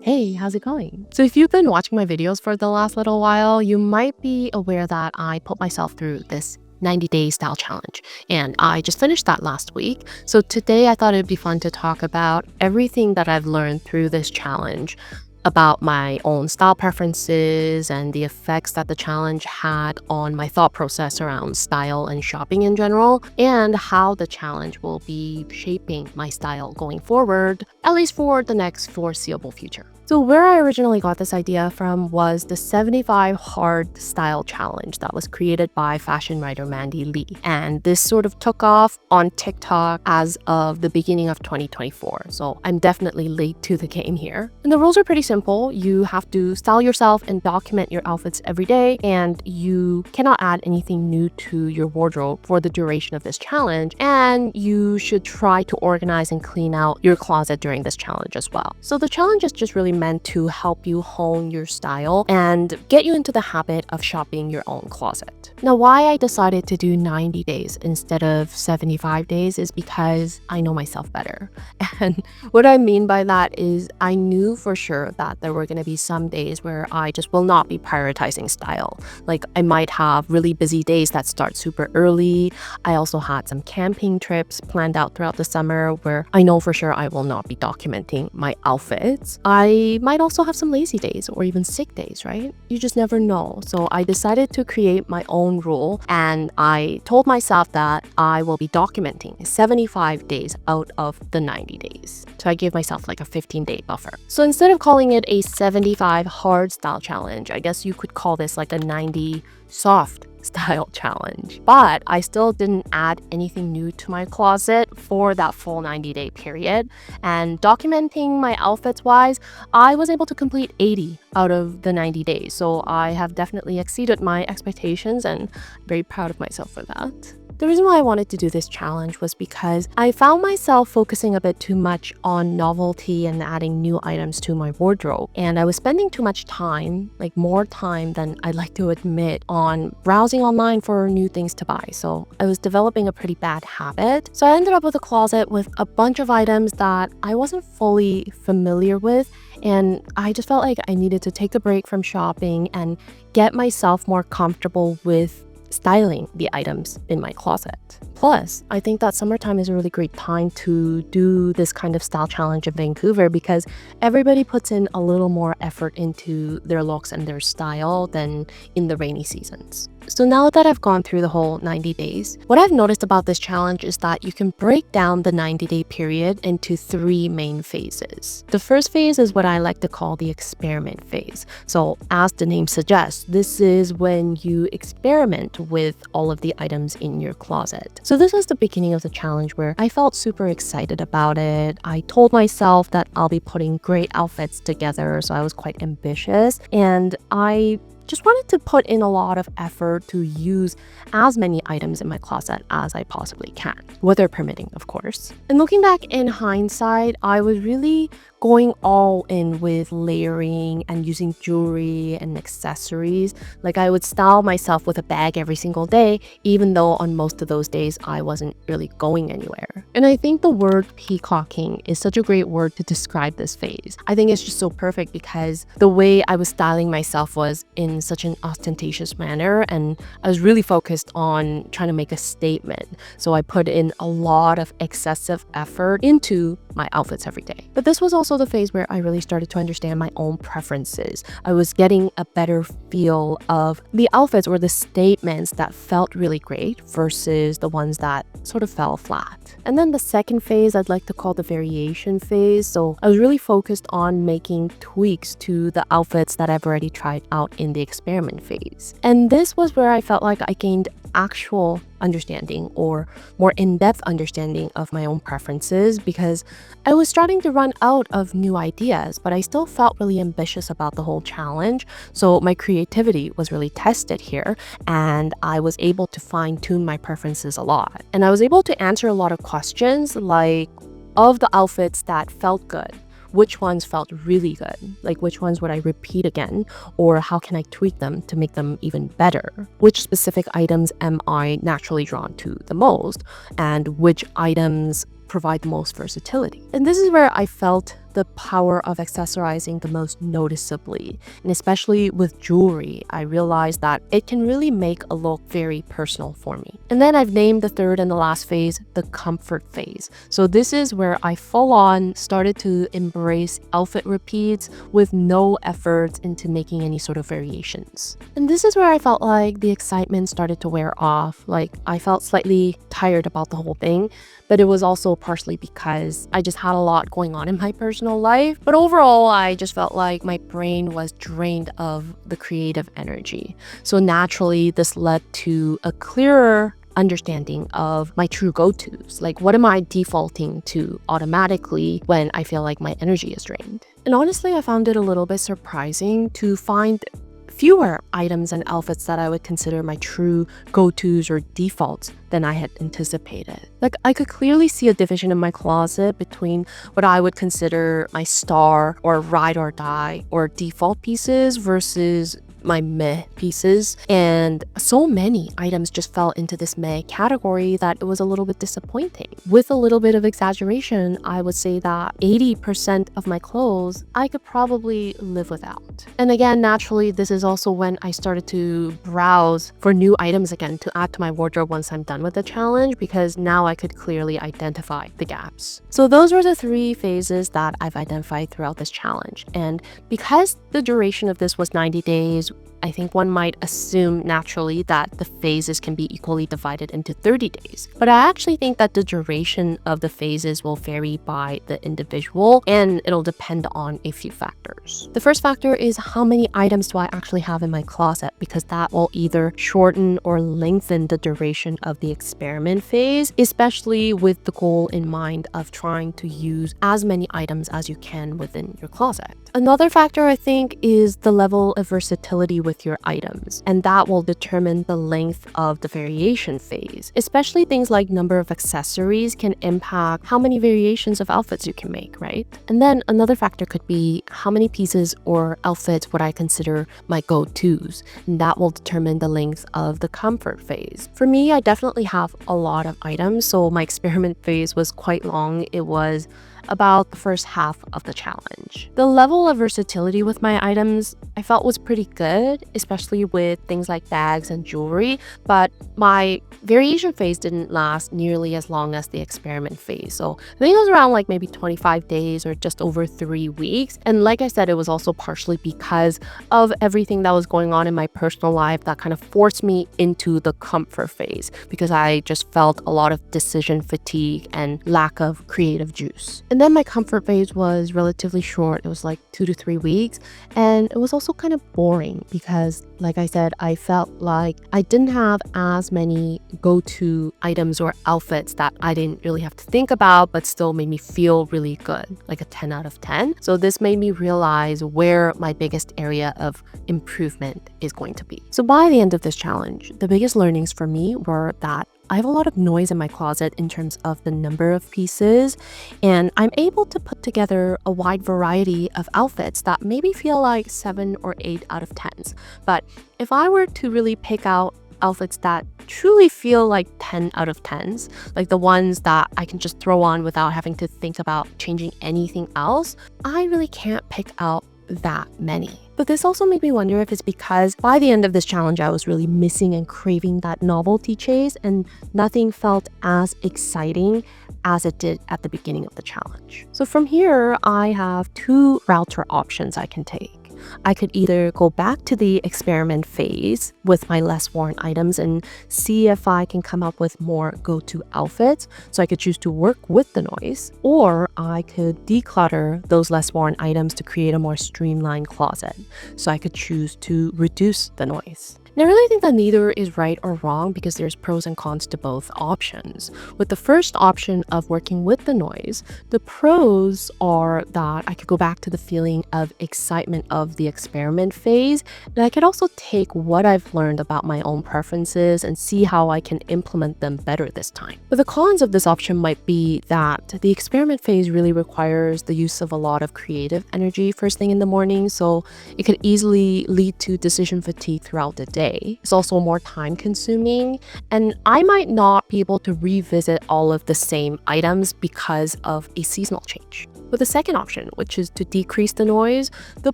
Hey, how's it going? So if you've been watching my videos for the last little while, you might be aware that I put myself through this 90-day style challenge, and I just finished that last week. So today I thought it'd be fun to talk about everything that I've learned through this challenge about my own style preferences and the effects that the challenge had on my thought process around style and shopping in general, and how the challenge will be shaping my style going forward, at least for the next foreseeable future. So where I originally got this idea from was the 75 Hard Style Challenge that was created by fashion writer Mandy Lee. And this sort of took off on TikTok as of the beginning of 2024. So I'm definitely late to the game here. And the rules are pretty simple. You have to style yourself and document your outfits every day, and you cannot add anything new to your wardrobe for the duration of this challenge. And you should try to organize and clean out your closet during this challenge as well. So the challenge is just really meant to help you hone your style and get you into the habit of shopping your own closet. Now, why I decided to do 90 days instead of 75 days is because I know myself better. And what I mean by that is I knew for sure that there were going to be some days where I just will not be prioritizing style. Like I might have really busy days that start super early. I also had some camping trips planned out throughout the summer where I know for sure I will not be documenting my outfits. I might also have some lazy days or even sick days, right? You just never know. So I decided to create my own rule, and I told myself that I will be documenting 75 days out of the 90 days. So I gave myself like a 15-day buffer. So instead of calling it a 75 hard style challenge, I guess you could call this like a 90 soft style challenge. But I still didn't add anything new to my closet for that full 90-day period. And documenting my outfits wise, I was able to complete 80 out of the 90 days. So I have definitely exceeded my expectations, and I'm very proud of myself for that. The reason why I wanted to do this challenge was because I found myself focusing a bit too much on novelty and adding new items to my wardrobe. And I was spending too much time, like more time than I'd like to admit, on browsing online for new things to buy. So I was developing a pretty bad habit. So I ended up with a closet with a bunch of items that I wasn't fully familiar with. And I just felt like I needed to take a break from shopping and get myself more comfortable with styling the items in my closet. Plus, I think that summertime is a really great time to do this kind of style challenge in Vancouver because everybody puts in a little more effort into their looks and their style than in the rainy seasons. So now that I've gone through the whole 90 days, what I've noticed about this challenge is that you can break down the 90-day period into 3 main phases. The first phase is what I like to call the experiment phase. So as the name suggests, this is when you experiment with all of the items in your closet. So this was the beginning of the challenge where I felt super excited about it. I told myself that I'll be putting great outfits together, so I was quite ambitious, and I just wanted to put in a lot of effort to use as many items in my closet as I possibly can, weather permitting, of course. And looking back in hindsight, I was really going all in with layering and using jewelry and accessories. Like I would style myself with a bag every single day, even though on most of those days I wasn't really going anywhere. And I think the word peacocking is such a great word to describe this phase. I think it's just so perfect because the way I was styling myself was in such an ostentatious manner, and I was really focused on trying to make a statement. So I put in a lot of excessive effort into my outfits every day. But this was also the phase where I really started to understand my own preferences. I was getting a better feel of the outfits or the statements that felt really great versus the ones that sort of fell flat. And then the second phase I'd like to call the variation phase. So I was really focused on making tweaks to the outfits that I've already tried out in the experiment phase. And this was where I felt like I gained actual understanding or more in-depth understanding of my own preferences because I was starting to run out of new ideas, but I still felt really ambitious about the whole challenge. So my creativity was really tested here, and I was able to fine-tune my preferences a lot. And I was able to answer a lot of questions like, of the outfits that felt good, which ones felt really good, like which ones would I repeat again, or how can I tweak them to make them even better? Which specific items am I naturally drawn to the most, and which items provide the most versatility? And this is where I felt the power of accessorizing the most noticeably. And especially with jewelry, I realized that it can really make a look very personal for me. And then I've named the third and the last phase the comfort phase. So this is where I full on started to embrace outfit repeats with no effort into making any sort of variations. And this is where I felt like the excitement started to wear off. Like I felt slightly tired about the whole thing, but it was also partially because I just had a lot going on in my personal life. But overall, I just felt like my brain was drained of the creative energy. So naturally, this led to a clearer understanding of my true go-tos. Like, what am I defaulting to automatically when I feel like my energy is drained? And honestly, I found it a little bit surprising to find fewer items and outfits that I would consider my true go-tos or defaults than I had anticipated. Like, I could clearly see a division in my closet between what I would consider my star or ride or die or default pieces versus my meh pieces, and so many items just fell into this meh category that it was a little bit disappointing. With a little bit of exaggeration, I would say that 80% of my clothes I could probably live without. And again, naturally, this is also when I started to browse for new items again to add to my wardrobe once I'm done with the challenge, because now I could clearly identify the gaps. So those were the 3 phases that I've identified throughout this challenge. And because the duration of this was 90 days, I think one might assume naturally that the phases can be equally divided into 30 days. But I actually think that the duration of the phases will vary by the individual, and it'll depend on a few factors. The first factor is how many items do I actually have in my closet, because that will either shorten or lengthen the duration of the experiment phase, especially with the goal in mind of trying to use as many items as you can within your closet. Another factor, I think, is the level of versatility with your items, and that will determine the length of the variation phase. Especially things like number of accessories can impact how many variations of outfits you can make, right? And then another factor could be how many pieces or outfits would I consider my go-tos, and that will determine the length of the comfort phase. For me, I definitely have a lot of items, so my experiment phase was quite long. It was about the first half of the challenge. The level of versatility with my items I felt was pretty good, especially with things like bags and jewelry, but my variation phase didn't last nearly as long as the experiment phase. So I think it was around like maybe 25 days or just over 3 weeks. And like I said, it was also partially because of everything that was going on in my personal life that kind of forced me into the comfort phase, because I just felt a lot of decision fatigue and lack of creative juice. And then my comfort phase was relatively short. It was like 2 to 3 weeks. And it was also kind of boring because, like I said, I felt like I didn't have as many go-to items or outfits that I didn't really have to think about, but still made me feel really good, like a 10 out of 10. So this made me realize where my biggest area of improvement is going to be. So by the end of this challenge, the biggest learnings for me were that I have a lot of noise in my closet in terms of the number of pieces, and I'm able to put together a wide variety of outfits that maybe feel like 7 or 8 out of 10s. But if I were to really pick out outfits that truly feel like 10 out of 10s, like the ones that I can just throw on without having to think about changing anything else, I really can't pick out that many. But this also made me wonder if it's because by the end of this challenge, I was really missing and craving that novelty chase, and nothing felt as exciting as it did at the beginning of the challenge. So from here, I have 2 routes or options I can take. I could either go back to the experiment phase with my less worn items and see if I can come up with more go-to outfits, so I could choose to work with the noise, or I could declutter those less worn items to create a more streamlined closet, so I could choose to reduce the noise. And I really think that neither is right or wrong, because there's pros and cons to both options. With the first option of working with the noise, the pros are that I could go back to the feeling of excitement of the experiment phase, and I could also take what I've learned about my own preferences and see how I can implement them better this time. But the cons of this option might be that the experiment phase really requires the use of a lot of creative energy first thing in the morning, so it could easily lead to decision fatigue throughout the day. It's also more time consuming, and I might not be able to revisit all of the same items because of a seasonal change. With the second option, which is to decrease the noise, the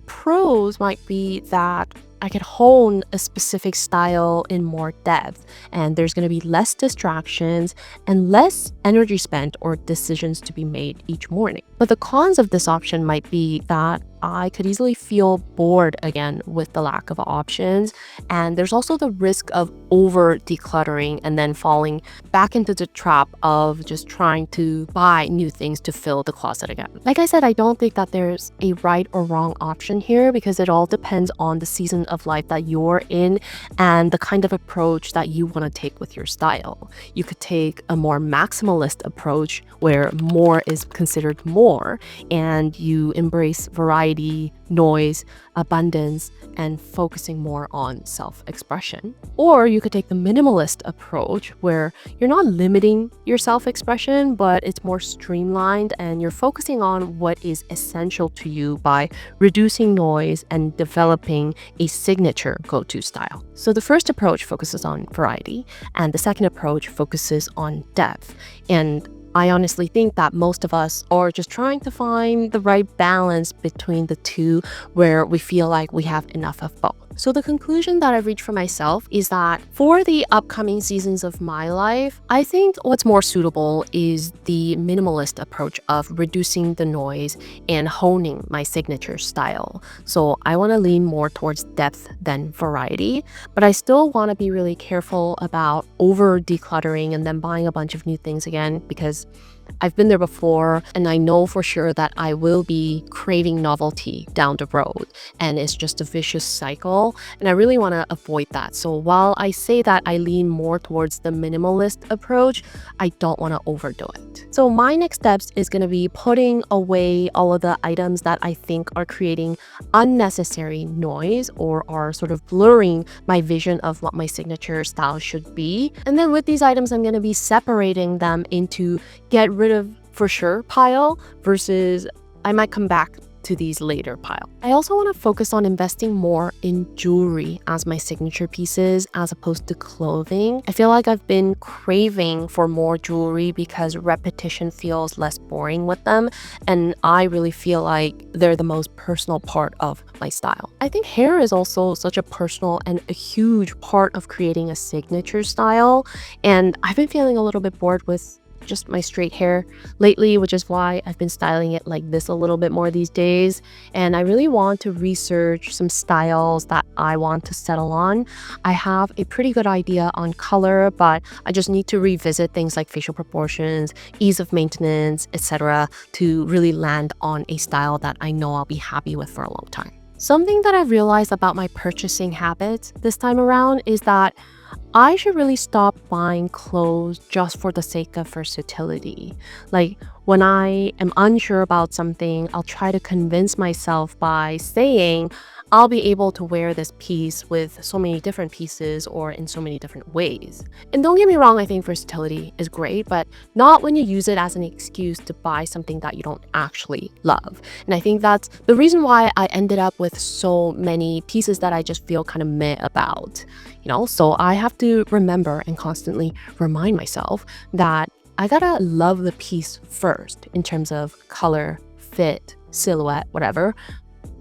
pros might be that I could hone a specific style in more depth, and there's going to be less distractions and less energy spent or decisions to be made each morning. But the cons of this option might be that I could easily feel bored again with the lack of options, and there's also the risk of over decluttering and then falling back into the trap of just trying to buy new things to fill the closet again. Like I said, I don't think that there's a right or wrong option here because it all depends on the season of life that you're in and the kind of approach that you want to take with your style. You could take a more maximalist approach where more is considered more and you embrace variety, noise, abundance, and focusing more on self-expression. Or you could take the minimalist approach where you're not limiting your self-expression, but it's more streamlined and you're focusing on what is essential to you by reducing noise and developing a signature go-to style. So the first approach focuses on variety, and the second approach focuses on depth. And I honestly think that most of us are just trying to find the right balance between the two where we feel like we have enough of both. So the conclusion that I've reached for myself is that for the upcoming seasons of my life, I think what's more suitable is the minimalist approach of reducing the noise and honing my signature style. So I want to lean more towards depth than variety, but I still want to be really careful about over decluttering and then buying a bunch of new things again because I've been there before and I know for sure that I will be craving novelty down the road and it's just a vicious cycle and I really want to avoid that. So while I say that I lean more towards the minimalist approach, I don't want to overdo it. So my next steps is going to be putting away all of the items that I think are creating unnecessary noise or are sort of blurring my vision of what my signature style should be. And then with these items, I'm going to be separating them into get rid of for sure pile versus I might come back to these later pile. I also want to focus on investing more in jewelry as my signature pieces as opposed to clothing. I feel like I've been craving for more jewelry because repetition feels less boring with them, and I really feel like they're the most personal part of my style. I think hair is also such a personal and a huge part of creating a signature style, and I've been feeling a little bit bored with just my straight hair lately, which is why I've been styling it like this a little bit more these days. And I really want to research some styles that I want to settle on. I have a pretty good idea on color, but I just need to revisit things like facial proportions, ease of maintenance, etc. to really land on a style that I know I'll be happy with for a long time. Something that I've realized about my purchasing habits this time around is that I should really stop buying clothes just for the sake of versatility. Like when I am unsure about something, I'll try to convince myself by saying, I'll be able to wear this piece with so many different pieces or in so many different ways. And don't get me wrong, I think versatility is great, but not when you use it as an excuse to buy something that you don't actually love. And I think that's the reason why I ended up with so many pieces that I just feel kind of meh about. So I have to remember and constantly remind myself that I gotta love the piece first in terms of color, fit, silhouette, whatever.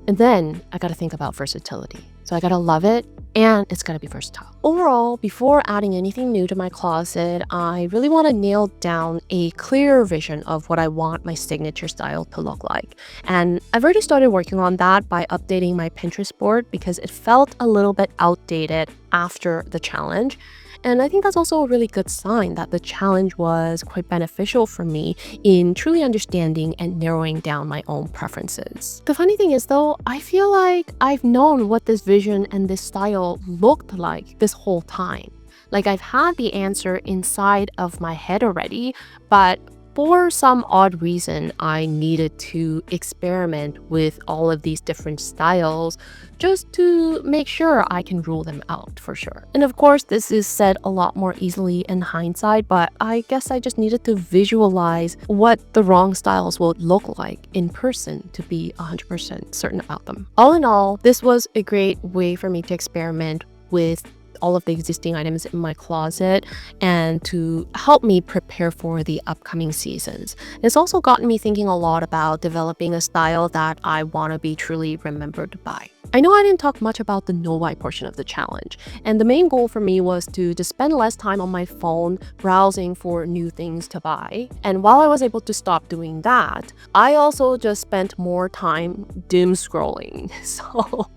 And then I gotta think about versatility. So I gotta love it and it's gotta be versatile. Overall, before adding anything new to my closet, I really wanna nail down a clear vision of what I want my signature style to look like. And I've already started working on that by updating my Pinterest board because it felt a little bit outdated after the challenge. And I think that's also a really good sign that the challenge was quite beneficial for me in truly understanding and narrowing down my own preferences. The funny thing is though, I feel like I've known what this vision and this style looked like this whole time. Like I've had the answer inside of my head already, but for some odd reason, I needed to experiment with all of these different styles just to make sure I can rule them out for sure. And of course, this is said a lot more easily in hindsight, but I guess I just needed to visualize what the wrong styles will look like in person to be 100% certain about them. All in all, this was a great way for me to experiment with all of the existing items in my closet and to help me prepare for the upcoming seasons. It's also gotten me thinking a lot about developing a style that I want to be truly remembered by. I know I didn't talk much about the no buy portion of the challenge, and the main goal for me was to just spend less time on my phone browsing for new things to buy. And while I was able to stop doing that, I also just spent more time doom scrolling. So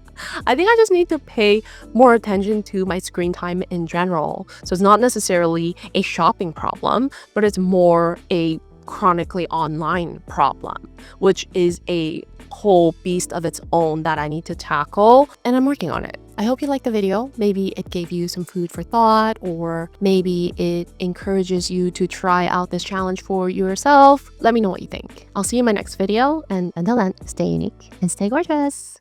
I think I just need to pay more attention to my screen time in general. So it's not necessarily a shopping problem, but it's more a chronically online problem, which is a whole beast of its own that I need to tackle, and I'm working on it. I hope you liked the video. Maybe it gave you some food for thought, or maybe it encourages you to try out this challenge for yourself. Let me know what you think. I'll see you in my next video, and until then, stay unique and stay gorgeous.